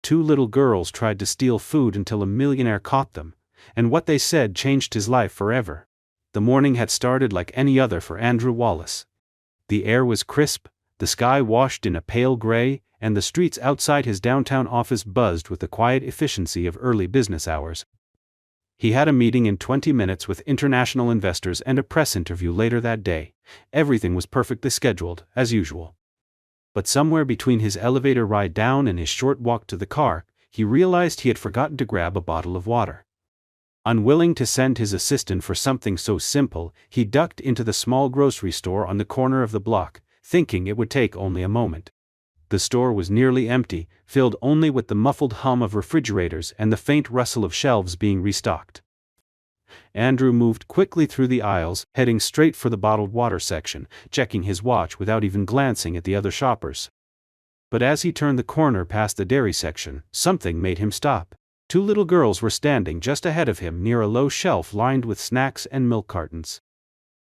Two little girls tried to steal food until a millionaire caught them, and what they said changed his life forever. The morning had started like any other for Andrew Wallace. The air was crisp, the sky washed in a pale gray, and the streets outside his downtown office buzzed with the quiet efficiency of early business hours. He had a meeting in 20 minutes with international investors and a press interview later that day. Everything was perfectly scheduled, as usual. But somewhere between his elevator ride down and his short walk to the car, he realized he had forgotten to grab a bottle of water. Unwilling to send his assistant for something so simple, he ducked into the small grocery store on the corner of the block, thinking it would take only a moment. The store was nearly empty, filled only with the muffled hum of refrigerators and the faint rustle of shelves being restocked. Andrew moved quickly through the aisles, heading straight for the bottled water section, checking his watch without even glancing at the other shoppers. But as he turned the corner past the dairy section, something made him stop. Two little girls were standing just ahead of him near a low shelf lined with snacks and milk cartons.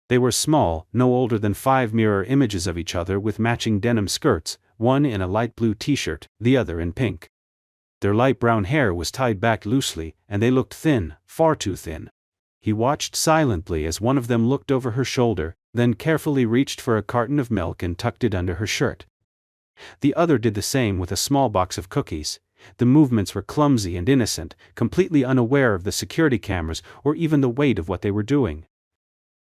They were small, no older than 5 mirror images of each other with matching denim skirts, one in a light blue t-shirt, the other in pink. Their light brown hair was tied back loosely, and they looked thin, far too thin. He watched silently as one of them looked over her shoulder, then carefully reached for a carton of milk and tucked it under her shirt. The other did the same with a small box of cookies. The movements were clumsy and innocent, completely unaware of the security cameras or even the weight of what they were doing.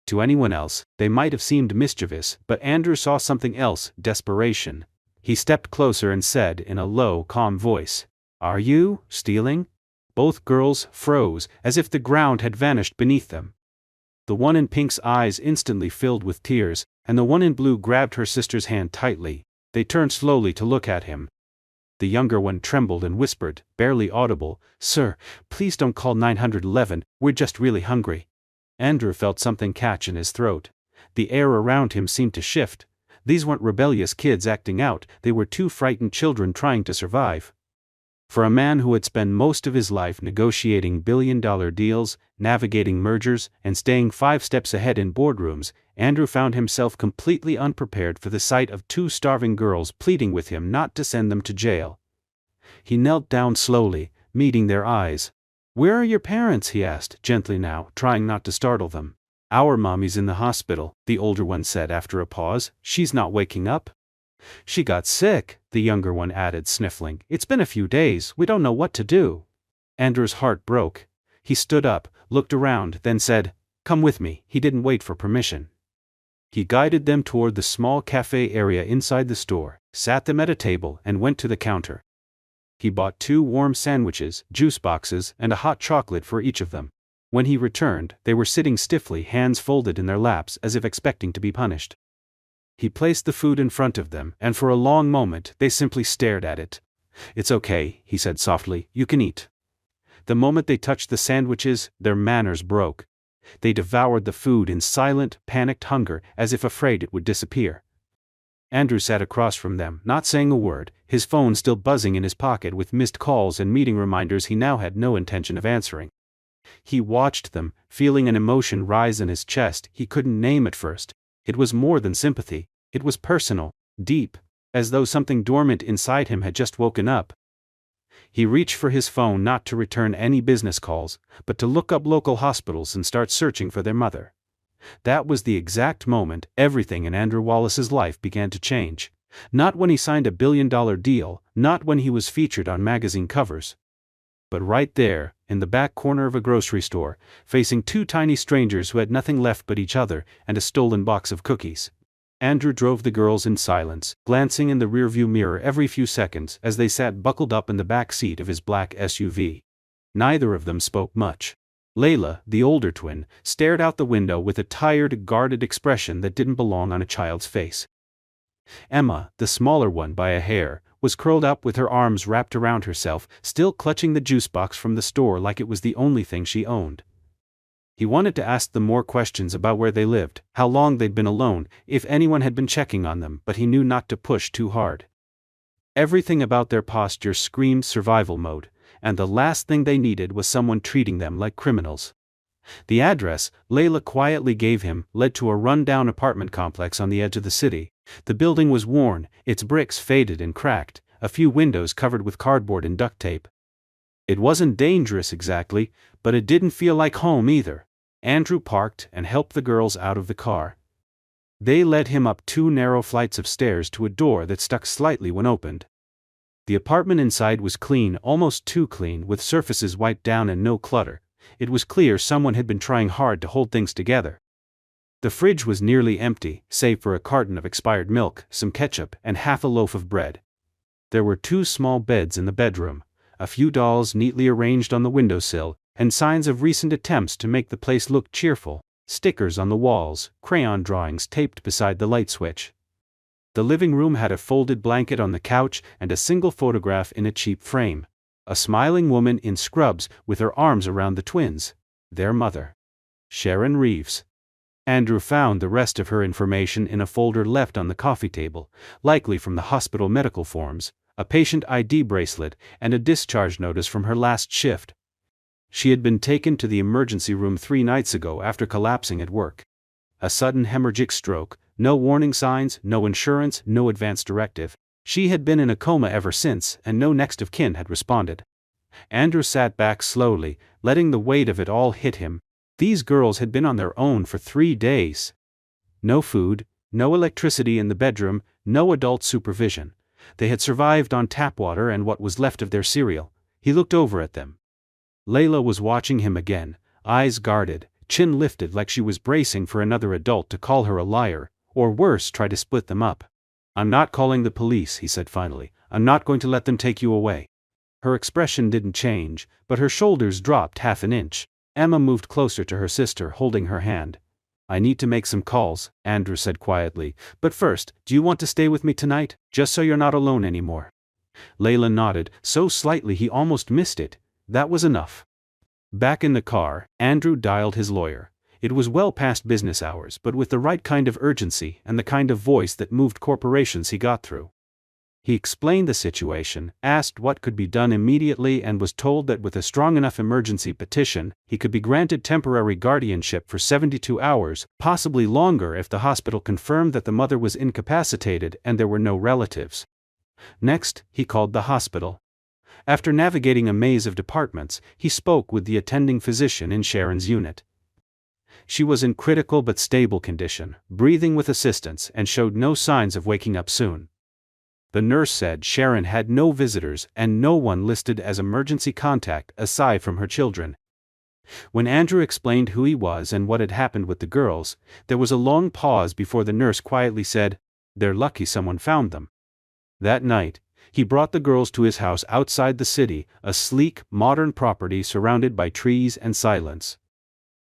To anyone else, they might have seemed mischievous, but Andrew saw something else: desperation. He stepped closer and said in a low, calm voice, "Are you stealing?" Both girls froze, as if the ground had vanished beneath them. The one in pink's eyes instantly filled with tears, and the one in blue grabbed her sister's hand tightly. They turned slowly to look at him. The younger one trembled and whispered, barely audible, "Sir, please don't call 911, we're just really hungry." Andrew felt something catch in his throat. The air around him seemed to shift. These weren't rebellious kids acting out, they were two frightened children trying to survive. For a man who had spent most of his life negotiating billion-dollar deals, navigating mergers, and staying 5 steps ahead in boardrooms, Andrew found himself completely unprepared for the sight of two starving girls pleading with him not to send them to jail. He knelt down slowly, meeting their eyes. "Where are your parents?" he asked, gently now, trying not to startle them. "Our mommy's in the hospital," the older one said after a pause. "She's not waking up." "She got sick," the younger one added, sniffling. "It's been a few days, we don't know what to do." Andrew's heart broke. He stood up, looked around, then said, "Come with me." He didn't wait for permission. He guided them toward the small cafe area inside the store, sat them at a table, and went to the counter. He bought 2 warm sandwiches, juice boxes, and a hot chocolate for each of them. When he returned, they were sitting stiffly, hands folded in their laps as if expecting to be punished. He placed the food in front of them, and for a long moment they simply stared at it. "It's okay," he said softly, "you can eat." The moment they touched the sandwiches, their manners broke. They devoured the food in silent, panicked hunger, as if afraid it would disappear. Andrew sat across from them, not saying a word, his phone still buzzing in his pocket with missed calls and meeting reminders he now had no intention of answering. He watched them, feeling an emotion rise in his chest he couldn't name at first. It was more than sympathy, it was personal, deep, as though something dormant inside him had just woken up. He reached for his phone not to return any business calls, but to look up local hospitals and start searching for their mother. That was the exact moment everything in Andrew Wallace's life began to change. Not when he signed a billion-dollar deal, not when he was featured on magazine covers. But right there, in the back corner of a grocery store, facing 2 tiny strangers who had nothing left but each other and a stolen box of cookies. Andrew drove the girls in silence, glancing in the rearview mirror every few seconds as they sat buckled up in the back seat of his black SUV. Neither of them spoke much. Layla, the older twin, stared out the window with a tired, guarded expression that didn't belong on a child's face. Emma, the smaller one by a hair, was curled up with her arms wrapped around herself, still clutching the juice box from the store like it was the only thing she owned. He wanted to ask them more questions about where they lived, how long they'd been alone, if anyone had been checking on them, but he knew not to push too hard. Everything about their posture screamed survival mode, and the last thing they needed was someone treating them like criminals. The address Layla quietly gave him led to a run-down apartment complex on the edge of the city. The building was worn, its bricks faded and cracked, a few windows covered with cardboard and duct tape. It wasn't dangerous exactly, but it didn't feel like home either. Andrew parked and helped the girls out of the car. They led him up 2 narrow flights of stairs to a door that stuck slightly when opened. The apartment inside was clean, almost too clean, with surfaces wiped down and no clutter. It was clear someone had been trying hard to hold things together. The fridge was nearly empty, save for a carton of expired milk, some ketchup, and half a loaf of bread. There were 2 small beds in the bedroom, a few dolls neatly arranged on the windowsill, and signs of recent attempts to make the place look cheerful, stickers on the walls, crayon drawings taped beside the light switch. The living room had a folded blanket on the couch and a single photograph in a cheap frame. A smiling woman in scrubs with her arms around the twins, their mother, Sharon Reeves. Andrew found the rest of her information in a folder left on the coffee table, likely from the hospital medical forms, a patient ID bracelet, and a discharge notice from her last shift. She had been taken to the emergency room 3 nights ago after collapsing at work. A sudden hemorrhagic stroke, no warning signs, no insurance, no advance directive. She had been in a coma ever since, and no next of kin had responded. Andrew sat back slowly, letting the weight of it all hit him. These girls had been on their own for 3 days. No food, no electricity in the bedroom, no adult supervision. They had survived on tap water and what was left of their cereal. He looked over at them. Layla was watching him again, eyes guarded, chin lifted like she was bracing for another adult to call her a liar, or worse, try to split them up. "I'm not calling the police," he said finally. "I'm not going to let them take you away." Her expression didn't change, but her shoulders dropped half an inch. Emma moved closer to her sister, holding her hand. "I need to make some calls," Andrew said quietly. "But first, do you want to stay with me tonight, just so you're not alone anymore?" Layla nodded, so slightly he almost missed it. That was enough. Back in the car, Andrew dialed his lawyer. It was well past business hours, but with the right kind of urgency and the kind of voice that moved corporations he got through. He explained the situation, asked what could be done immediately, and was told that with a strong enough emergency petition, he could be granted temporary guardianship for 72 hours, possibly longer if the hospital confirmed that the mother was incapacitated and there were no relatives. Next, he called the hospital. After navigating a maze of departments, he spoke with the attending physician in Sharon's unit. She was in critical but stable condition, breathing with assistance, and showed no signs of waking up soon. The nurse said Sharon had no visitors and no one listed as emergency contact aside from her children. When Andrew explained who he was and what had happened with the girls, there was a long pause before the nurse quietly said, "They're lucky someone found them." That night, he brought the girls to his house outside the city, a sleek, modern property surrounded by trees and silence.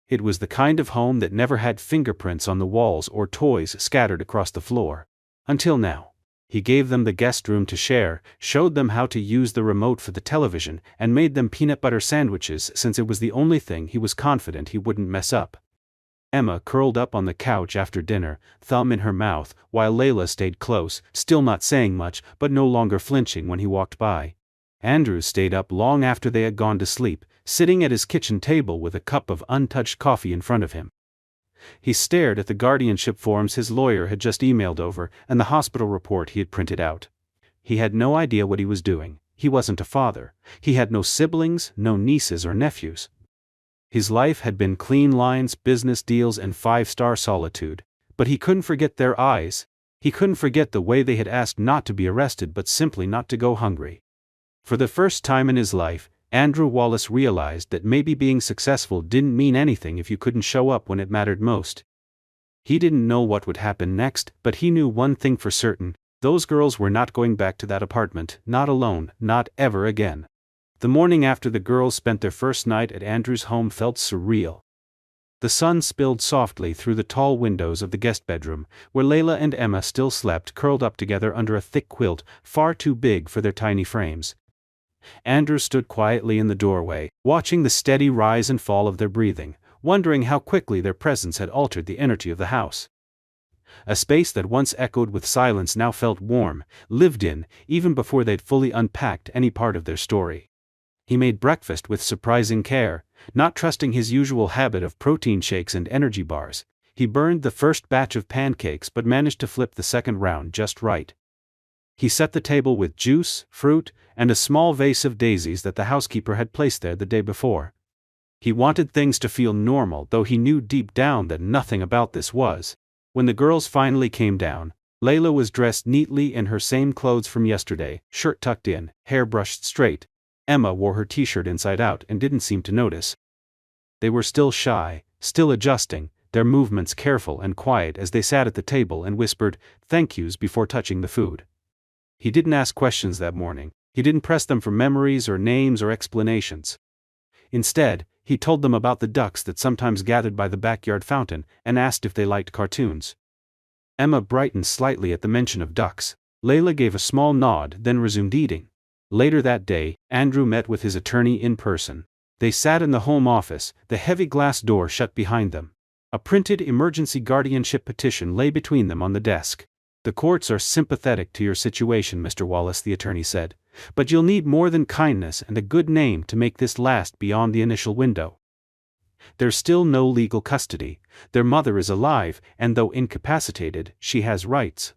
It was the kind of home that never had fingerprints on the walls or toys scattered across the floor. Until now. He gave them the guest room to share, showed them how to use the remote for the television, and made them peanut butter sandwiches since it was the only thing he was confident he wouldn't mess up. Emma curled up on the couch after dinner, thumb in her mouth, while Layla stayed close, still not saying much but no longer flinching when he walked by. Andrew stayed up long after they had gone to sleep, sitting at his kitchen table with a cup of untouched coffee in front of him. He stared at the guardianship forms his lawyer had just emailed over and the hospital report he had printed out. He had no idea what he was doing. He wasn't a father. He had no siblings, no nieces or nephews. His life had been clean lines, business deals, and 5-star solitude. But he couldn't forget their eyes. He couldn't forget the way they had asked not to be arrested but simply not to go hungry. For the first time in his life, Andrew Wallace realized that maybe being successful didn't mean anything if you couldn't show up when it mattered most. He didn't know what would happen next, but he knew one thing for certain: those girls were not going back to that apartment, not alone, not ever again. The morning after the girls spent their first night at Andrew's home felt surreal. The sun spilled softly through the tall windows of the guest bedroom, where Layla and Emma still slept curled up together under a thick quilt, far too big for their tiny frames. Andrew stood quietly in the doorway, watching the steady rise and fall of their breathing, wondering how quickly their presence had altered the energy of the house. A space that once echoed with silence now felt warm, lived in, even before they'd fully unpacked any part of their story. He made breakfast with surprising care, not trusting his usual habit of protein shakes and energy bars. He burned the first batch of pancakes but managed to flip the second round just right. He set the table with juice, fruit, and a small vase of daisies that the housekeeper had placed there the day before. He wanted things to feel normal, though he knew deep down that nothing about this was. When the girls finally came down, Layla was dressed neatly in her same clothes from yesterday, shirt tucked in, hair brushed straight. Emma wore her t-shirt inside out and didn't seem to notice. They were still shy, still adjusting, their movements careful and quiet as they sat at the table and whispered thank yous before touching the food. He didn't ask questions that morning. He didn't press them for memories or names or explanations. Instead, he told them about the ducks that sometimes gathered by the backyard fountain and asked if they liked cartoons. Emma brightened slightly at the mention of ducks. Layla gave a small nod, then resumed eating. Later that day, Andrew met with his attorney in person. They sat in the home office, the heavy glass door shut behind them. A printed emergency guardianship petition lay between them on the desk. "The courts are sympathetic to your situation, Mr. Wallace," the attorney said, "but you'll need more than kindness and a good name to make this last beyond the initial window. There's still no legal custody, their mother is alive, and though incapacitated, she has rights."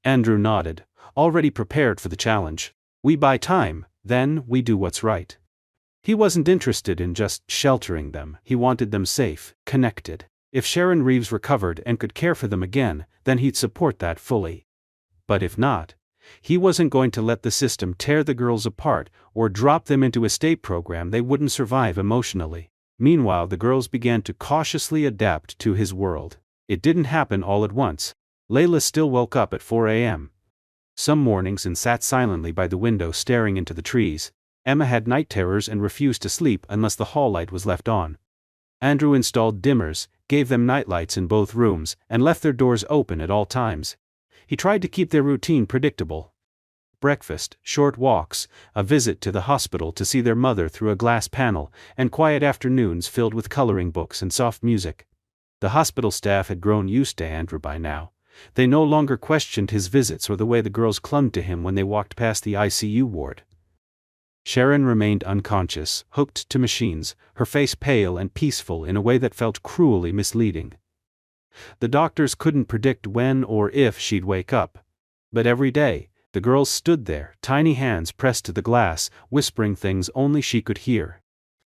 Andrew nodded, already prepared for the challenge. "We buy time, then we do what's right." He wasn't interested in just sheltering them, he wanted them safe, connected. If Sharon Reeves recovered and could care for them again, then he'd support that fully. But if not, he wasn't going to let the system tear the girls apart or drop them into a state program they wouldn't survive emotionally. Meanwhile, the girls began to cautiously adapt to his world. It didn't happen all at once. Layla still woke up at 4 a.m. some mornings and sat silently by the window staring into the trees. Emma had night terrors and refused to sleep unless the hall light was left on. Andrew installed dimmers, gave them nightlights in both rooms, and left their doors open at all times. He tried to keep their routine predictable. Breakfast, short walks, a visit to the hospital to see their mother through a glass panel, and quiet afternoons filled with coloring books and soft music. The hospital staff had grown used to Andrew by now. They no longer questioned his visits or the way the girls clung to him when they walked past the ICU ward. Sharon remained unconscious, hooked to machines, her face pale and peaceful in a way that felt cruelly misleading. The doctors couldn't predict when or if she'd wake up. But every day, the girls stood there, tiny hands pressed to the glass, whispering things only she could hear.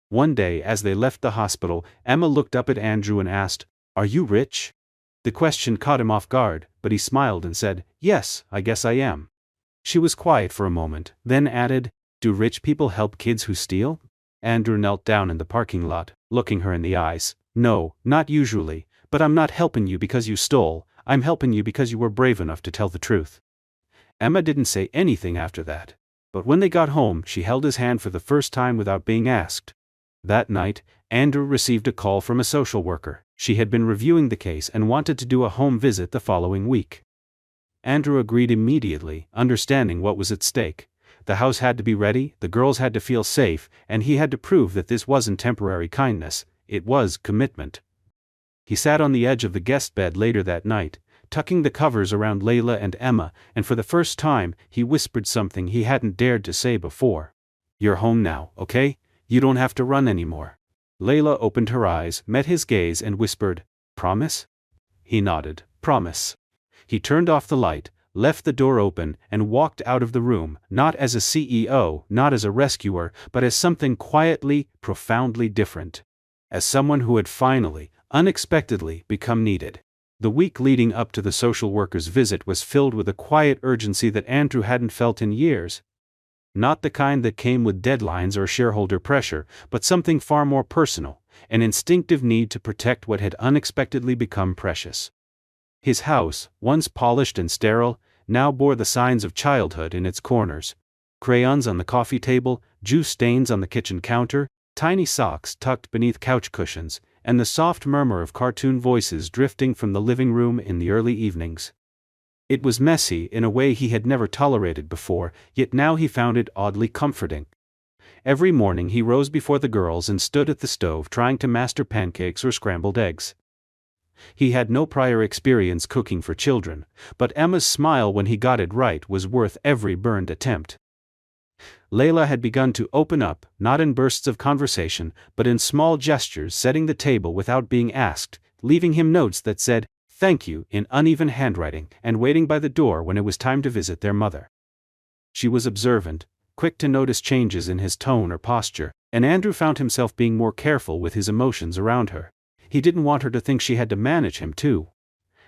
One day as they left the hospital, Emma looked up at Andrew and asked, "Are you rich?" The question caught him off guard, but he smiled and said, "Yes, I guess I am." She was quiet for a moment, then added, "Do rich people help kids who steal?" Andrew knelt down in the parking lot, looking her in the eyes. "No, not usually, but I'm not helping you because you stole, I'm helping you because you were brave enough to tell the truth." Emma didn't say anything after that, but when they got home she held his hand for the first time without being asked. That night, Andrew received a call from a social worker. She had been reviewing the case and wanted to do a home visit the following week. Andrew agreed immediately, understanding what was at stake. The house had to be ready, the girls had to feel safe, and he had to prove that this wasn't temporary kindness, it was commitment. He sat on the edge of the guest bed later that night, tucking the covers around Layla and Emma, and for the first time, he whispered something he hadn't dared to say before. "You're home now, okay? You don't have to run anymore." Layla opened her eyes, met his gaze and whispered, "Promise?" He nodded, "Promise." He turned off the light, left the door open, and walked out of the room, not as a CEO, not as a rescuer, but as something quietly, profoundly different. As someone who had finally, unexpectedly, become needed. The week leading up to the social worker's visit was filled with a quiet urgency that Andrew hadn't felt in years. Not the kind that came with deadlines or shareholder pressure, but something far more personal, an instinctive need to protect what had unexpectedly become precious. His house, once polished and sterile, now bore the signs of childhood in its corners. Crayons on the coffee table, juice stains on the kitchen counter, tiny socks tucked beneath couch cushions, and the soft murmur of cartoon voices drifting from the living room in the early evenings. It was messy in a way he had never tolerated before, yet now he found it oddly comforting. Every morning he rose before the girls and stood at the stove trying to master pancakes or scrambled eggs. He had no prior experience cooking for children, but Emma's smile when he got it right was worth every burned attempt. Layla had begun to open up, not in bursts of conversation, but in small gestures, setting the table without being asked, leaving him notes that said, "Thank you" in uneven handwriting, and waiting by the door when it was time to visit their mother. She was observant, quick to notice changes in his tone or posture, and Andrew found himself being more careful with his emotions around her. He didn't want her to think she had to manage him too.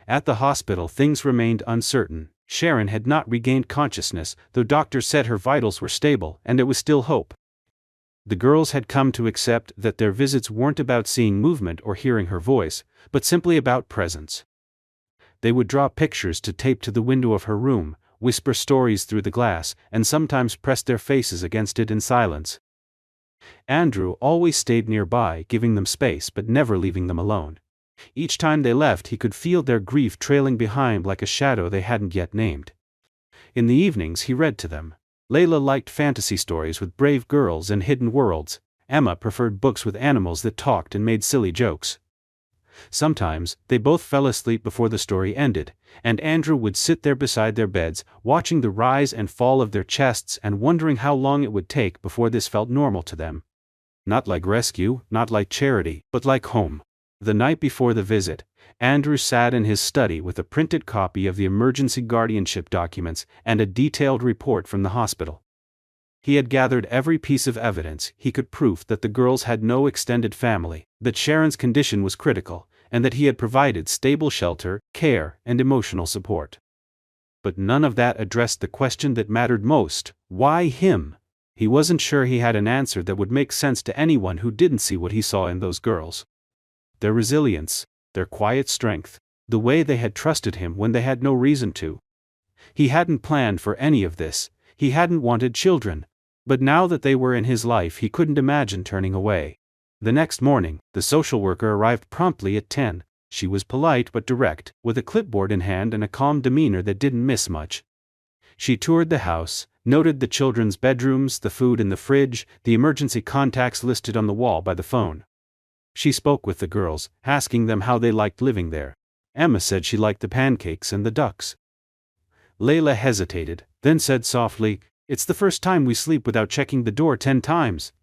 At the hospital things remained uncertain. Sharon had not regained consciousness, though doctors said her vitals were stable, and there was still hope. The girls had come to accept that their visits weren't about seeing movement or hearing her voice, but simply about presence. They would draw pictures to tape to the window of her room, whisper stories through the glass, and sometimes press their faces against it in silence. Andrew always stayed nearby, giving them space but never leaving them alone. Each time they left, he could feel their grief trailing behind like a shadow they hadn't yet named. In the evenings he read to them. Layla liked fantasy stories with brave girls and hidden worlds. Emma preferred books with animals that talked and made silly jokes. Sometimes, they both fell asleep before the story ended, and Andrew would sit there beside their beds, watching the rise and fall of their chests and wondering how long it would take before this felt normal to them. Not like rescue, not like charity, but like home. The night before the visit, Andrew sat in his study with a printed copy of the emergency guardianship documents and a detailed report from the hospital. He had gathered every piece of evidence he could, proof that the girls had no extended family, that Sharon's condition was critical, and that he had provided stable shelter, care, and emotional support. But none of that addressed the question that mattered most: why him? He wasn't sure he had an answer that would make sense to anyone who didn't see what he saw in those girls. Their resilience, their quiet strength, the way they had trusted him when they had no reason to. He hadn't planned for any of this, he hadn't wanted children. But now that they were in his life, he couldn't imagine turning away. The next morning, the social worker arrived promptly at 10. She was polite but direct, with a clipboard in hand and a calm demeanor that didn't miss much. She toured the house, noted the children's bedrooms, the food in the fridge, the emergency contacts listed on the wall by the phone. She spoke with the girls, asking them how they liked living there. Emma said she liked the pancakes and the ducks. Layla hesitated, then said softly, "It's the first time we sleep without checking the door 10 times.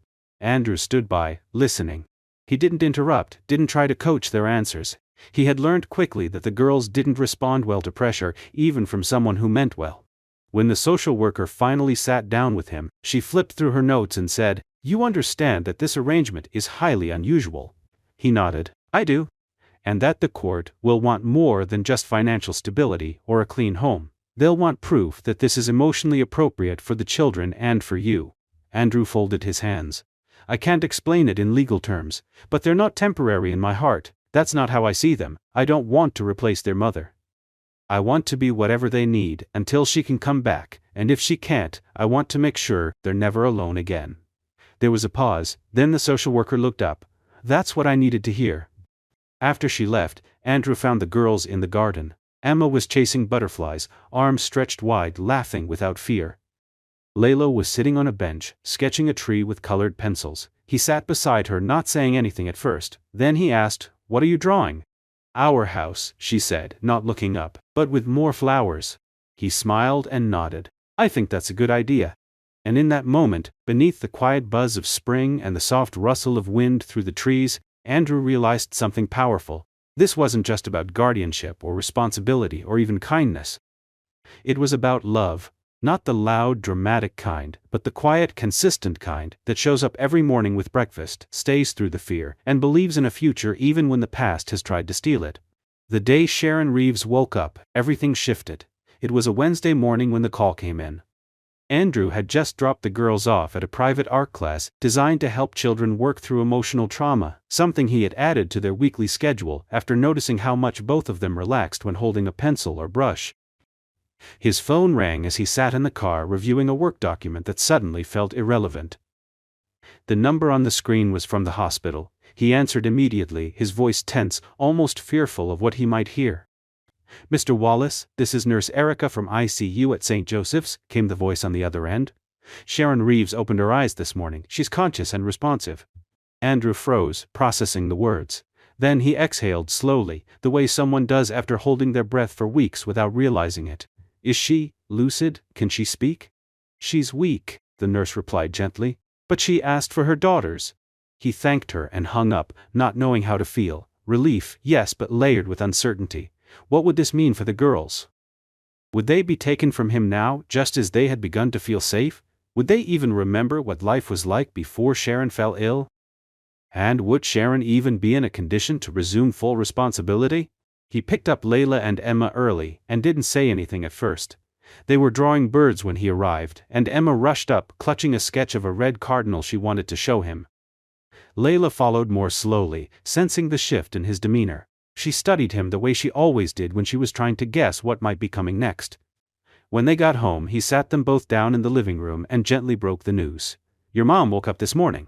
Andrew stood by, listening. He didn't interrupt, didn't try to coach their answers. He had learned quickly that the girls didn't respond well to pressure, even from someone who meant well. When the social worker finally sat down with him, she flipped through her notes and said, "You understand that this arrangement is highly unusual." He nodded. "I do. And that the court will want more than just financial stability or a clean home. They'll want proof that this is emotionally appropriate for the children and for you." Andrew folded his hands. "I can't explain it in legal terms, but they're not temporary in my heart. That's not how I see them. I don't want to replace their mother. I want to be whatever they need until she can come back, and if she can't, I want to make sure they're never alone again." There was a pause, then the social worker looked up. "That's what I needed to hear." After she left, Andrew found the girls in the garden. Emma was chasing butterflies, arms stretched wide, laughing without fear. Layla was sitting on a bench, sketching a tree with colored pencils. He sat beside her, not saying anything at first. Then he asked, "What are you drawing?" "Our house," she said, not looking up, "but with more flowers." He smiled and nodded. "I think that's a good idea." And in that moment, beneath the quiet buzz of spring and the soft rustle of wind through the trees, Andrew realized something powerful. This wasn't just about guardianship or responsibility or even kindness. It was about love, not the loud, dramatic kind, but the quiet, consistent kind that shows up every morning with breakfast, stays through the fear, and believes in a future even when the past has tried to steal it. The day Sharon Reeves woke up, everything shifted. It was a Wednesday morning when the call came in. Andrew had just dropped the girls off at a private art class designed to help children work through emotional trauma, something he had added to their weekly schedule after noticing how much both of them relaxed when holding a pencil or brush. His phone rang as he sat in the car reviewing a work document that suddenly felt irrelevant. The number on the screen was from the hospital. He answered immediately, his voice tense, almost fearful of what he might hear. "Mr. Wallace, this is Nurse Erica from ICU at St. Joseph's," came the voice on the other end. "Sharon Reeves opened her eyes this morning. She's conscious and responsive." Andrew froze, processing the words. Then he exhaled slowly, the way someone does after holding their breath for weeks without realizing it. "Is she lucid? Can she speak?" "She's weak," the nurse replied gently. "But she asked for her daughters." He thanked her and hung up, not knowing how to feel. Relief, yes, but layered with uncertainty. What would this mean for the girls? Would they be taken from him now, just as they had begun to feel safe? Would they even remember what life was like before Sharon fell ill? And would Sharon even be in a condition to resume full responsibility? He picked up Layla and Emma early and didn't say anything at first. They were drawing birds when he arrived, and Emma rushed up, clutching a sketch of a red cardinal she wanted to show him. Layla followed more slowly, sensing the shift in his demeanor. She studied him the way she always did when she was trying to guess what might be coming next. When they got home, he sat them both down in the living room and gently broke the news. "Your mom woke up this morning."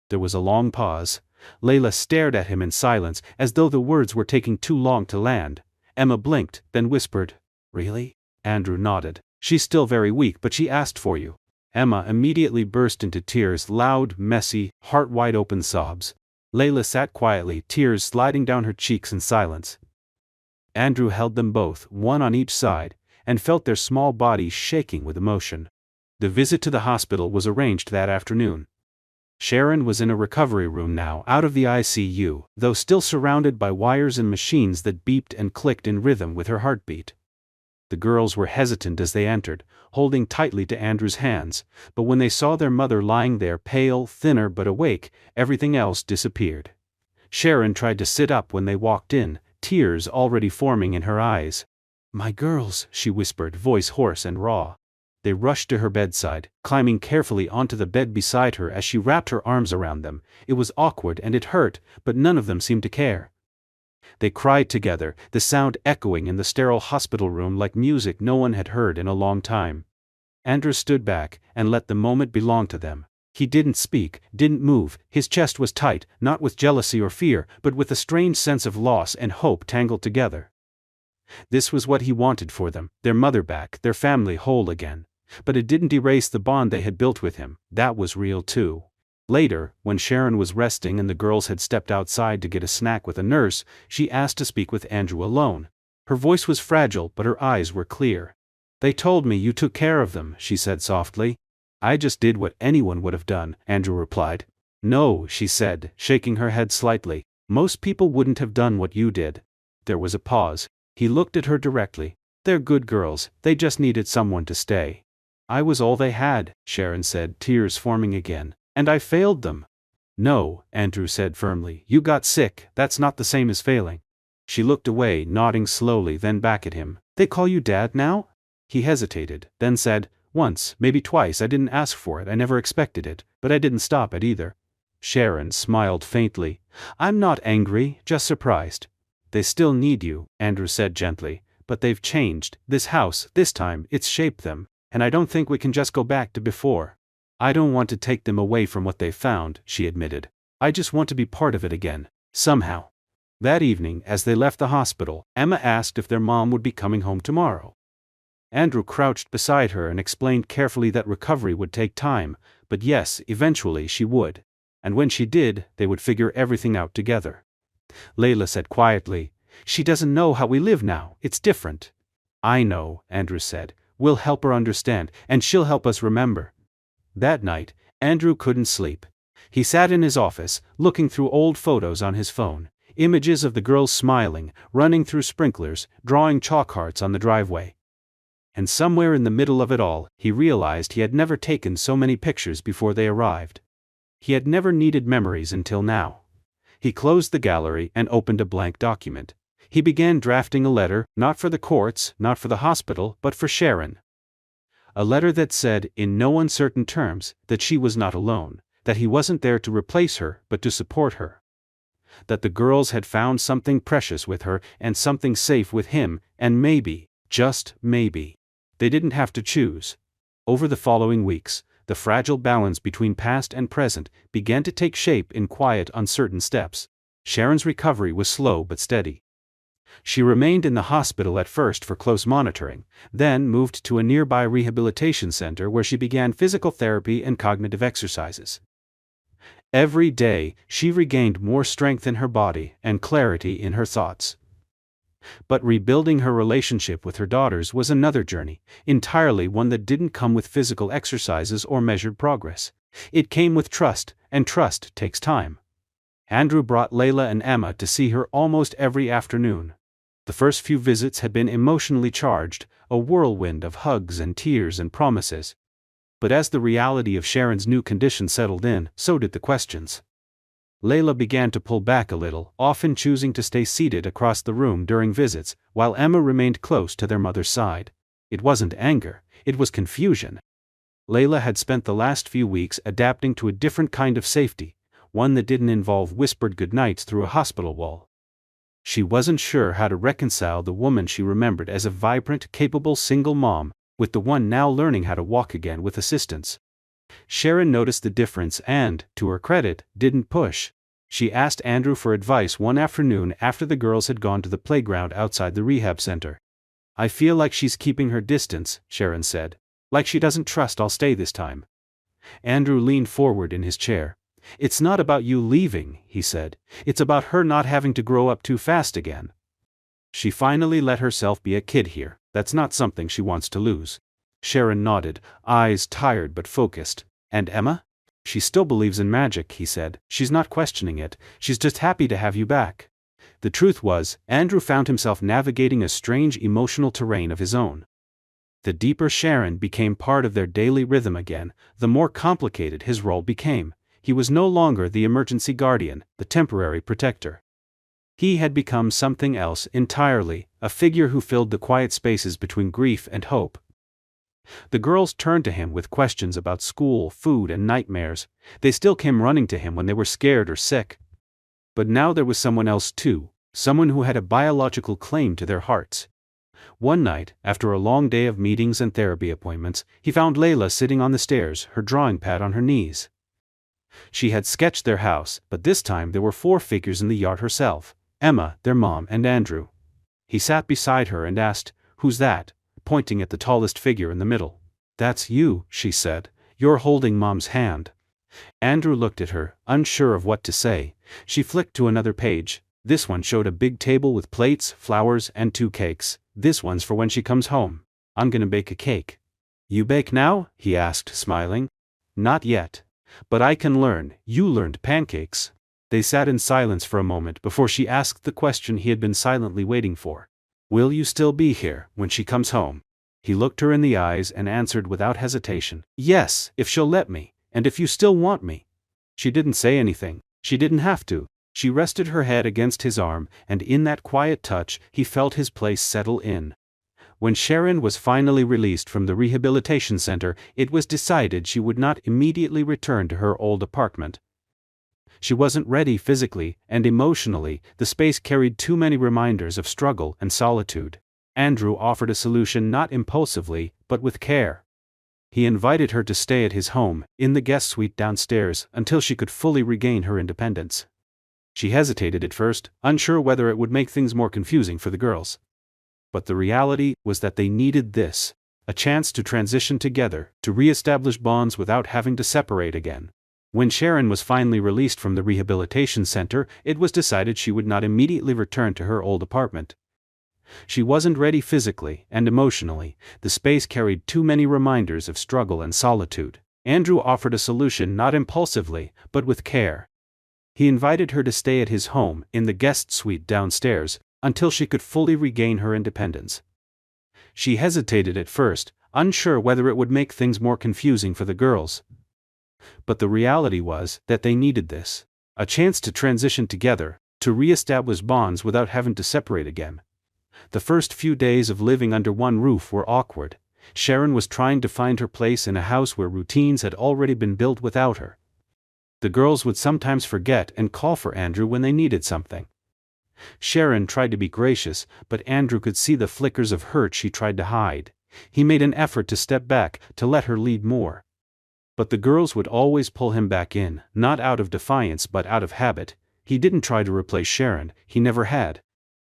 There was a long pause. Layla stared at him in silence, as though the words were taking too long to land. Emma blinked, then whispered, "Really?" Andrew nodded. "She's still very weak, but she asked for you." Emma immediately burst into tears, loud, messy, heart-wide-open sobs. Layla sat quietly, tears sliding down her cheeks in silence. Andrew held them both, one on each side, and felt their small bodies shaking with emotion. The visit to the hospital was arranged that afternoon. Sharon was in a recovery room now, out of the ICU, though still surrounded by wires and machines that beeped and clicked in rhythm with her heartbeat. The girls were hesitant as they entered, holding tightly to Andrew's hands, but when they saw their mother lying there pale, thinner but awake, everything else disappeared. Sharon tried to sit up when they walked in, tears already forming in her eyes. "My girls," she whispered, voice hoarse and raw. They rushed to her bedside, climbing carefully onto the bed beside her as she wrapped her arms around them. It was awkward and it hurt, but none of them seemed to care. They cried together, the sound echoing in the sterile hospital room like music no one had heard in a long time. Andrew stood back and let the moment belong to them. He didn't speak, didn't move, his chest was tight, not with jealousy or fear, but with a strange sense of loss and hope tangled together. This was what he wanted for them, their mother back, their family whole again. But it didn't erase the bond they had built with him. That was real too. Later, when Sharon was resting and the girls had stepped outside to get a snack with a nurse, she asked to speak with Andrew alone. Her voice was fragile, but her eyes were clear. "They told me you took care of them," she said softly. "I just did what anyone would have done," Andrew replied. "No," she said, shaking her head slightly. "Most people wouldn't have done what you did." There was a pause. He looked at her directly. "They're good girls, they just needed someone to stay." "I was all they had," Sharon said, tears forming again. "And I failed them." "No," Andrew said firmly, "you got sick, that's not the same as failing." She looked away, nodding slowly, then back at him. "They call you Dad now?" He hesitated, then said, "Once, maybe twice. I didn't ask for it, I never expected it, but I didn't stop it either." Sharon smiled faintly. "I'm not angry, just surprised." "They still need you," Andrew said gently, "but they've changed. This house, this time, it's shaped them, and I don't think we can just go back to before." "I don't want to take them away from what they found," she admitted. "I just want to be part of it again, somehow." That evening, as they left the hospital, Emma asked if their mom would be coming home tomorrow. Andrew crouched beside her and explained carefully that recovery would take time, but yes, eventually she would. And when she did, they would figure everything out together. Layla said quietly, "She doesn't know how we live now, it's different." "I know," Andrew said. "We'll help her understand, and she'll help us remember." That night, Andrew couldn't sleep. He sat in his office, looking through old photos on his phone, images of the girls smiling, running through sprinklers, drawing chalk hearts on the driveway. And somewhere in the middle of it all, he realized he had never taken so many pictures before they arrived. He had never needed memories until now. He closed the gallery and opened a blank document. He began drafting a letter, not for the courts, not for the hospital, but for Sharon. A letter that said, in no uncertain terms, that she was not alone, that he wasn't there to replace her, but to support her. That the girls had found something precious with her and something safe with him, and maybe, just maybe, they didn't have to choose. Over the following weeks, the fragile balance between past and present began to take shape in quiet, uncertain steps. Sharon's recovery was slow but steady. She remained in the hospital at first for close monitoring, then moved to a nearby rehabilitation center where she began physical therapy and cognitive exercises. Every day, she regained more strength in her body and clarity in her thoughts. But rebuilding her relationship with her daughters was another journey, entirely one that didn't come with physical exercises or measured progress. It came with trust, and trust takes time. Andrew brought Layla and Emma to see her almost every afternoon. The first few visits had been emotionally charged, a whirlwind of hugs and tears and promises. But as the reality of Sharon's new condition settled in, so did the questions. Layla began to pull back a little, often choosing to stay seated across the room during visits, while Emma remained close to their mother's side. It wasn't anger, it was confusion. Layla had spent the last few weeks adapting to a different kind of safety, one that didn't involve whispered goodnights through a hospital wall. She wasn't sure how to reconcile the woman she remembered as a vibrant, capable single mom, with the one now learning how to walk again with assistance. Sharon noticed the difference and, to her credit, didn't push. She asked Andrew for advice one afternoon after the girls had gone to the playground outside the rehab center. "I feel like she's keeping her distance," Sharon said. "Like she doesn't trust I'll stay this time." Andrew leaned forward in his chair. "It's not about you leaving," he said. "It's about her not having to grow up too fast again. She finally let herself be a kid here. That's not something she wants to lose." Sharon nodded, eyes tired but focused. "And Emma? She still believes in magic," he said. "She's not questioning it, she's just happy to have you back." The truth was, Andrew found himself navigating a strange emotional terrain of his own. The deeper Sharon became part of their daily rhythm again, the more complicated his role became. He was no longer the emergency guardian, the temporary protector. He had become something else entirely, a figure who filled the quiet spaces between grief and hope. The girls turned to him with questions about school, food, and nightmares. They still came running to him when they were scared or sick. But now there was someone else too, someone who had a biological claim to their hearts. One night, after a long day of meetings and therapy appointments, he found Layla sitting on the stairs, her drawing pad on her knees. She had sketched their house, but this time there were 4 figures in the yard herself: Emma, their mom, and Andrew. He sat beside her and asked, "Who's that?" pointing at the tallest figure in the middle. "That's you," she said. "You're holding Mom's hand." Andrew looked at her, unsure of what to say. She flicked to another page. This one showed a big table with plates, flowers, and 2 cakes. "This one's for when she comes home. I'm gonna bake a cake." "You bake now?" he asked, smiling. "Not yet. But I can learn. You learned pancakes." They sat in silence for a moment before she asked the question he had been silently waiting for. "Will you still be here when she comes home?" He looked her in the eyes and answered without hesitation, "Yes, if she'll let me, and if you still want me." She didn't say anything. She didn't have to. She rested her head against his arm, and in that quiet touch, he felt his place settle in. When Sharon was finally released from the rehabilitation center, it was decided she would not immediately return to her old apartment. She wasn't ready physically, and emotionally, the space carried too many reminders of struggle and solitude. Andrew offered a solution not impulsively, but with care. He invited her to stay at his home, in the guest suite downstairs, until she could fully regain her independence. She hesitated at first, unsure whether it would make things more confusing for the girls. But the reality was that they needed this: a chance to transition together, to re-establish bonds without having to separate again. When Sharon was finally released from the rehabilitation center, it was decided she would not immediately return to her old apartment. She wasn't ready physically and emotionally. The space carried too many reminders of struggle and solitude. Andrew offered a solution not impulsively, but with care. He invited her to stay at his home, in the guest suite downstairs, until she could fully regain her independence. She hesitated at first, unsure whether it would make things more confusing for the girls. But the reality was that they needed this: a chance to transition together, to re-establish bonds without having to separate again. The first few days of living under one roof were awkward. Sharon was trying to find her place in a house where routines had already been built without her. The girls would sometimes forget and call for Andrew when they needed something. Sharon tried to be gracious, but Andrew could see the flickers of hurt she tried to hide. He made an effort to step back, to let her lead more. But the girls would always pull him back in, not out of defiance but out of habit. He didn't try to replace Sharon, he never had.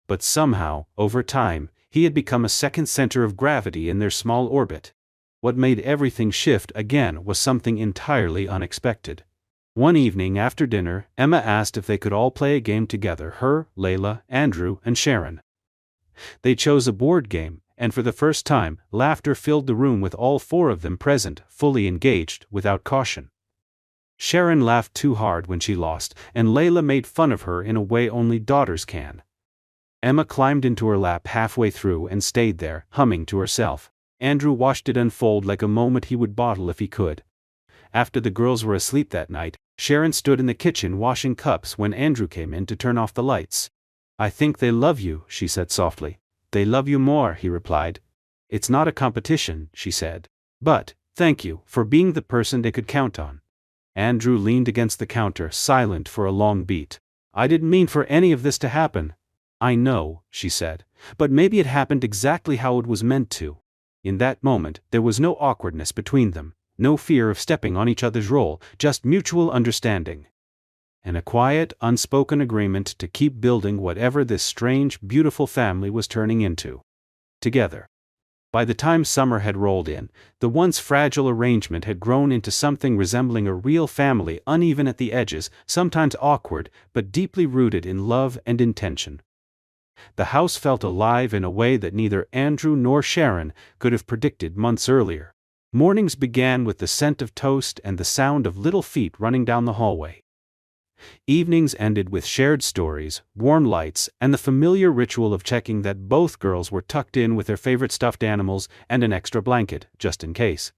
But somehow, over time, he had become a second center of gravity in their small orbit. What made everything shift again was something entirely unexpected. One evening after dinner, Emma asked if they could all play a game together: her, Layla, Andrew, and Sharon. They chose a board game, and for the first time, laughter filled the room with all 4 of them present, fully engaged, without caution. Sharon laughed too hard when she lost, and Layla made fun of her in a way only daughters can. Emma climbed into her lap halfway through and stayed there, humming to herself. Andrew watched it unfold like a moment he would bottle if he could. After the girls were asleep that night, Sharon stood in the kitchen washing cups when Andrew came in to turn off the lights. "I think they love you," she said softly. "They love you more," he replied. "It's not a competition," she said. "But, thank you, for being the person they could count on." Andrew leaned against the counter, silent for a long beat. "I didn't mean for any of this to happen." "I know," she said, "but maybe it happened exactly how it was meant to." In that moment, there was no awkwardness between them, no fear of stepping on each other's role, just mutual understanding. And a quiet, unspoken agreement to keep building whatever this strange, beautiful family was turning into. Together. By the time summer had rolled in, the once fragile arrangement had grown into something resembling a real family, uneven at the edges, sometimes awkward, but deeply rooted in love and intention. The house felt alive in a way that neither Andrew nor Sharon could have predicted months earlier. Mornings began with the scent of toast and the sound of little feet running down the hallway. Evenings ended with shared stories, warm lights, and the familiar ritual of checking that both girls were tucked in with their favorite stuffed animals and an extra blanket, just in case.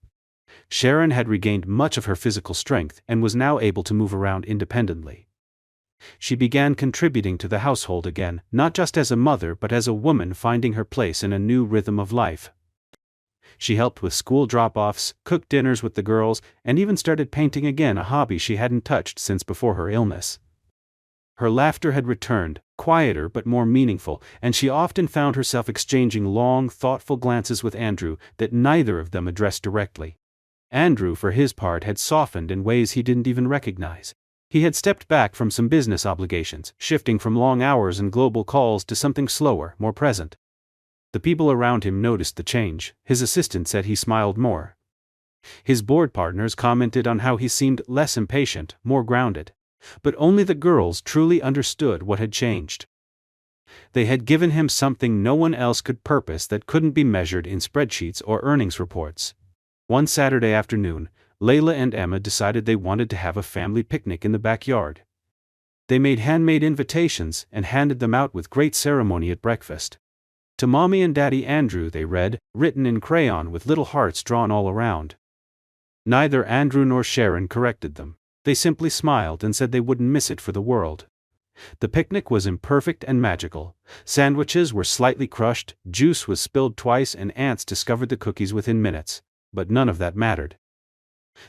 Sharon had regained much of her physical strength and was now able to move around independently. She began contributing to the household again, not just as a mother but as a woman finding her place in a new rhythm of life. She helped with school drop-offs, cooked dinners with the girls, and even started painting again, a hobby she hadn't touched since before her illness. Her laughter had returned, quieter but more meaningful, and she often found herself exchanging long, thoughtful glances with Andrew that neither of them addressed directly. Andrew, for his part, had softened in ways he didn't even recognize. He had stepped back from some business obligations, shifting from long hours and global calls to something slower, more present. The people around him noticed the change. His assistant said he smiled more. His board partners commented on how he seemed less impatient, more grounded. But only the girls truly understood what had changed. They had given him something no one else could purpose that couldn't be measured in spreadsheets or earnings reports. One Saturday afternoon, Layla and Emma decided they wanted to have a family picnic in the backyard. They made handmade invitations and handed them out with great ceremony at breakfast. "To Mommy and Daddy Andrew," they read, written in crayon with little hearts drawn all around. Neither Andrew nor Sharon corrected them. They simply smiled and said they wouldn't miss it for the world. The picnic was imperfect and magical. Sandwiches were slightly crushed, juice was spilled twice, and ants discovered the cookies within minutes. But none of that mattered.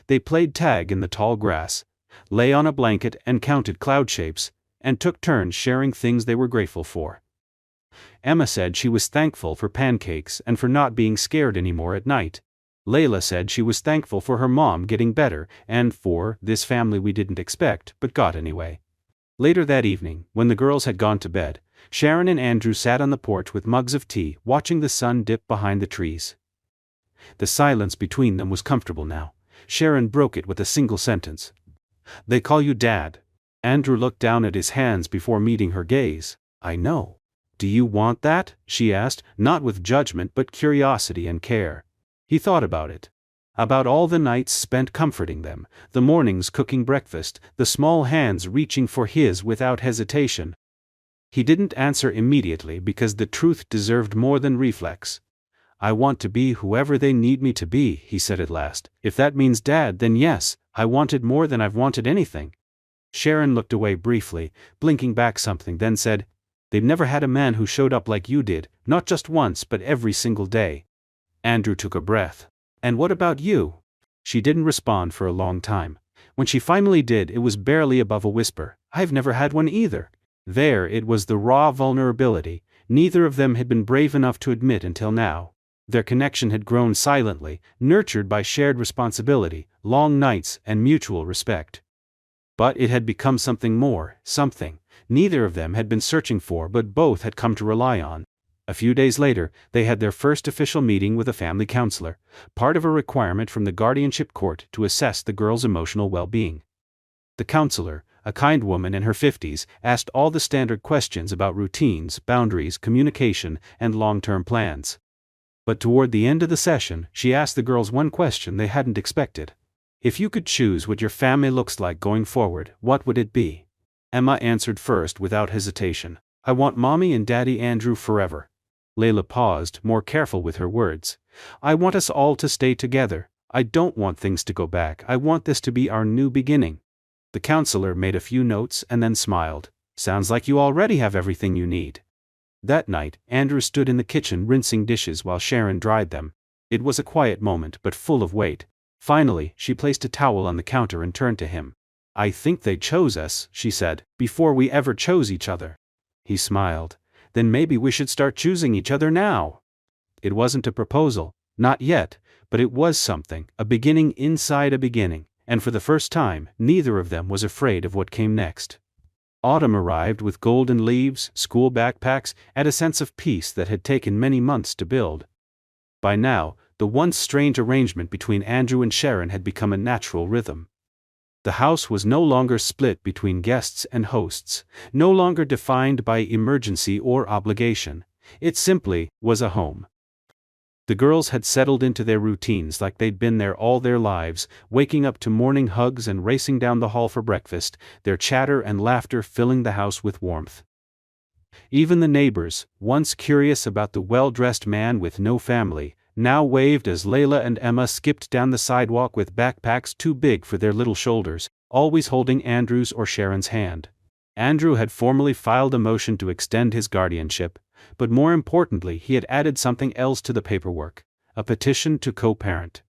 They played tag in the tall grass, lay on a blanket and counted cloud shapes, and took turns sharing things they were grateful for. Emma said she was thankful for pancakes and for not being scared anymore at night. Layla said she was thankful for her mom getting better and for this family we didn't expect but got anyway. Later that evening, when the girls had gone to bed, Sharon and Andrew sat on the porch with mugs of tea, watching the sun dip behind the trees. The silence between them was comfortable now. Sharon broke it with a single sentence. "They call you Dad." Andrew looked down at his hands before meeting her gaze. "I know. Do you want that?" she asked, not with judgment but curiosity and care. He thought about it. About all the nights spent comforting them, the mornings cooking breakfast, the small hands reaching for his without hesitation. He didn't answer immediately because the truth deserved more than reflex. "I want to be whoever they need me to be," he said at last. "If that means Dad, then yes, I want it more than I've wanted anything." Sharon looked away briefly, blinking back something, then said, "They've never had a man who showed up like you did, not just once but every single day." Andrew took a breath. "And what about you?" She didn't respond for a long time. When she finally did, it was barely above a whisper. "I've never had one either." There it was, the raw vulnerability neither of them had been brave enough to admit until now. Their connection had grown silently, nurtured by shared responsibility, long nights, and mutual respect. But it had become something more, something neither of them had been searching for but both had come to rely on. A few days later, they had their first official meeting with a family counselor, part of a requirement from the guardianship court to assess the girls' emotional well-being. The counselor, a kind woman in her 50s, asked all the standard questions about routines, boundaries, communication, and long-term plans. But toward the end of the session, she asked the girls one question they hadn't expected. "If you could choose what your family looks like going forward, what would it be?" Emma answered first without hesitation. I want Mommy and Daddy Andrew forever. Layla paused, more careful with her words. I want us all to stay together. I don't want things to go back. I want this to be our new beginning. The counselor made a few notes and then smiled. Sounds like you already have everything you need. That night, Andrew stood in the kitchen rinsing dishes while Sharon dried them. It was a quiet moment but full of weight. Finally, she placed a towel on the counter and turned to him. I think they chose us, she said, before we ever chose each other. He smiled. Then maybe we should start choosing each other now. It wasn't a proposal, not yet, but it was something, a beginning inside a beginning, and for the first time, neither of them was afraid of what came next. Autumn arrived with golden leaves, school backpacks, and a sense of peace that had taken many months to build. By now, the once strange arrangement between Andrew and Sharon had become a natural rhythm. The house was no longer split between guests and hosts, no longer defined by emergency or obligation. It simply was a home. The girls had settled into their routines like they'd been there all their lives, waking up to morning hugs and racing down the hall for breakfast, their chatter and laughter filling the house with warmth. Even the neighbors, once curious about the well-dressed man with no family, now waved as Layla and Emma skipped down the sidewalk with backpacks too big for their little shoulders, always holding Andrew's or Sharon's hand. Andrew had formally filed a motion to extend his guardianship, but more importantly he had added something else to the paperwork, a petition to co-parent.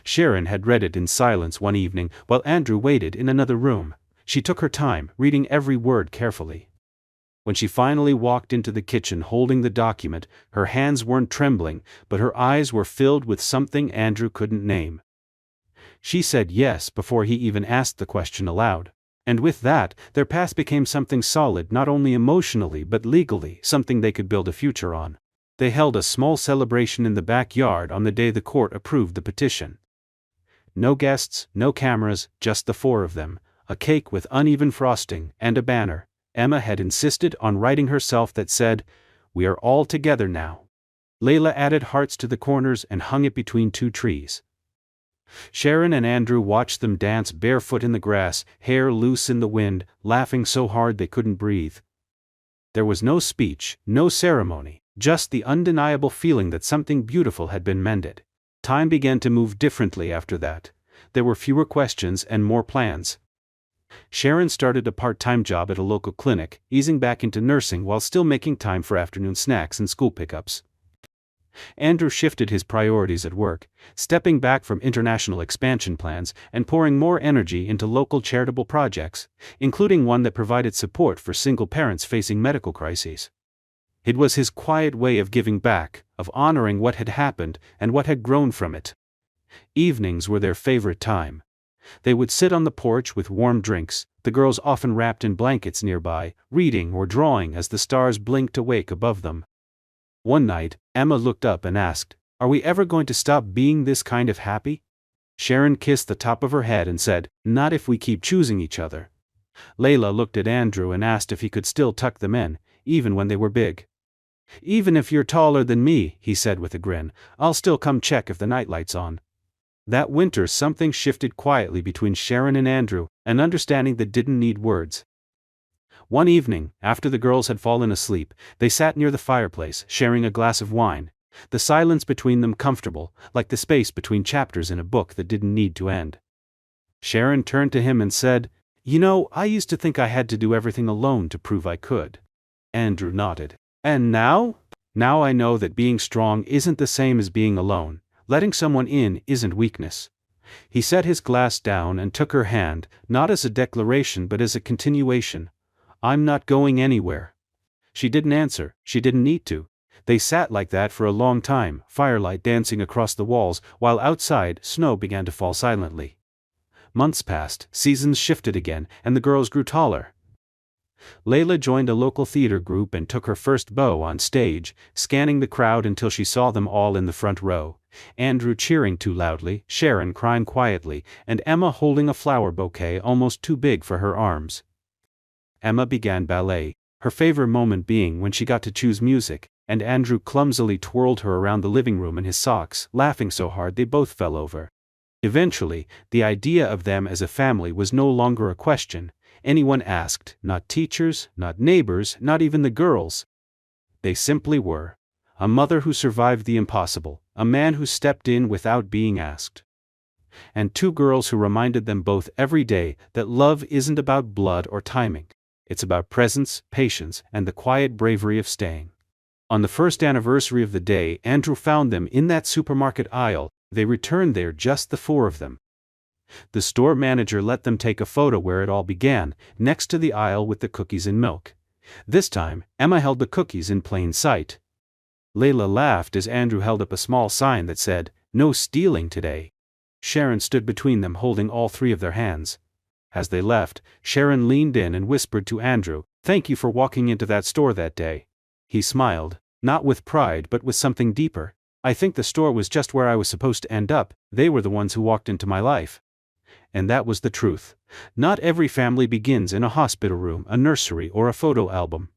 Sharon had read it in silence one evening while Andrew waited in another room. She took her time, reading every word carefully. When she finally walked into the kitchen holding the document, her hands weren't trembling, but her eyes were filled with something Andrew couldn't name. She said yes before he even asked the question aloud. And with that, their path became something solid not only emotionally but legally, something they could build a future on. They held a small celebration in the backyard on the day the court approved the petition. No guests, no cameras, just the four of them, a cake with uneven frosting, and a banner. Emma had insisted on writing herself that said, "We are all together now." Layla added hearts to the corners and hung it between two trees. Sharon and Andrew watched them dance barefoot in the grass, hair loose in the wind, laughing so hard they couldn't breathe. There was no speech, no ceremony, just the undeniable feeling that something beautiful had been mended. Time began to move differently after that. There were fewer questions and more plans. Sharon started a part-time job at a local clinic, easing back into nursing while still making time for afternoon snacks and school pickups. Andrew shifted his priorities at work, stepping back from international expansion plans and pouring more energy into local charitable projects, including one that provided support for single parents facing medical crises. It was his quiet way of giving back, of honoring what had happened and what had grown from it. Evenings were their favorite time. They would sit on the porch with warm drinks, the girls often wrapped in blankets nearby, reading or drawing as the stars blinked awake above them. One night, Emma looked up and asked, "Are we ever going to stop being this kind of happy?" Sharon kissed the top of her head and said, "Not if we keep choosing each other." Layla looked at Andrew and asked if he could still tuck them in, even when they were big. "Even if you're taller than me," he said with a grin, "I'll still come check if the nightlight's on." That winter something shifted quietly between Sharon and Andrew, an understanding that didn't need words. One evening, after the girls had fallen asleep, they sat near the fireplace, sharing a glass of wine, the silence between them comfortable, like the space between chapters in a book that didn't need to end. Sharon turned to him and said, "You know, I used to think I had to do everything alone to prove I could." Andrew nodded. "And now? Now I know that being strong isn't the same as being alone. Letting someone in isn't weakness." He set his glass down and took her hand, not as a declaration but as a continuation. "I'm not going anywhere." She didn't answer, she didn't need to. They sat like that for a long time, firelight dancing across the walls, while outside, snow began to fall silently. Months passed, seasons shifted again, and the girls grew taller. Layla joined a local theater group and took her first bow on stage, scanning the crowd until she saw them all in the front row. Andrew cheering too loudly, Sharon crying quietly, and Emma holding a flower bouquet almost too big for her arms. Emma began ballet, her favorite moment being when she got to choose music, and Andrew clumsily twirled her around the living room in his socks, laughing so hard they both fell over. Eventually, the idea of them as a family was no longer a question. anyone asked, not teachers, not neighbors, not even the girls. They simply were. A mother who survived the impossible, a man who stepped in without being asked. And two girls who reminded them both every day that love isn't about blood or timing. It's about presence, patience, and the quiet bravery of staying. On the first anniversary of the day Andrew found them in that supermarket aisle, they returned there, just the four of them. The store manager let them take a photo where it all began, next to the aisle with the cookies and milk. This time, Emma held the cookies in plain sight. Layla laughed as Andrew held up a small sign that said, "No stealing today." Sharon stood between them, holding all three of their hands. As they left, Sharon leaned in and whispered to Andrew, "Thank you for walking into that store that day." He smiled, not with pride but with something deeper. "I think the store was just where I was supposed to end up. They were the ones who walked into my life." And that was the truth. Not every family begins in a hospital room, a nursery, or a photo album.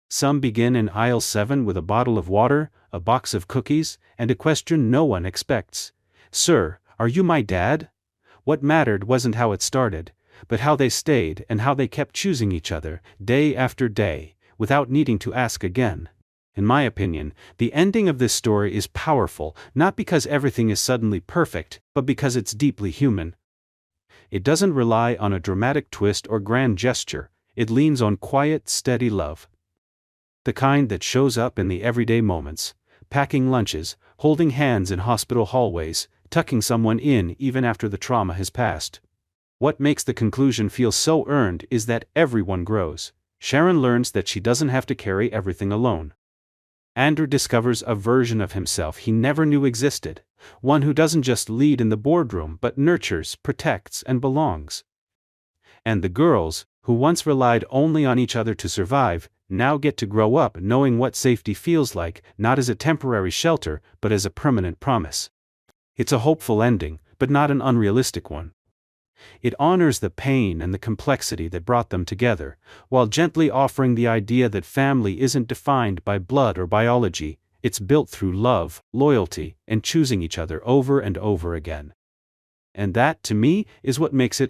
Some begin in aisle 7 with a bottle of water, a box of cookies, and a question no one expects. "Sir, are you my dad?" What mattered wasn't how it started, but how they stayed and how they kept choosing each other, day after day, without needing to ask again. In my opinion, the ending of this story is powerful, not because everything is suddenly perfect, but because it's deeply human. It doesn't rely on a dramatic twist or grand gesture, it leans on quiet, steady love. The kind that shows up in the everyday moments, packing lunches, holding hands in hospital hallways, tucking someone in even after the trauma has passed. What makes the conclusion feel so earned is that everyone grows. Sharon learns that she doesn't have to carry everything alone. Andrew discovers a version of himself he never knew existed, one who doesn't just lead in the boardroom but nurtures, protects, and belongs. And the girls, who once relied only on each other to survive, now get to grow up knowing what safety feels like, not as a temporary shelter, but as a permanent promise. It's a hopeful ending, but not an unrealistic one. It honors the pain and the complexity that brought them together, while gently offering the idea that family isn't defined by blood or biology, it's built through love, loyalty, and choosing each other over and over again. And that, to me, is what makes it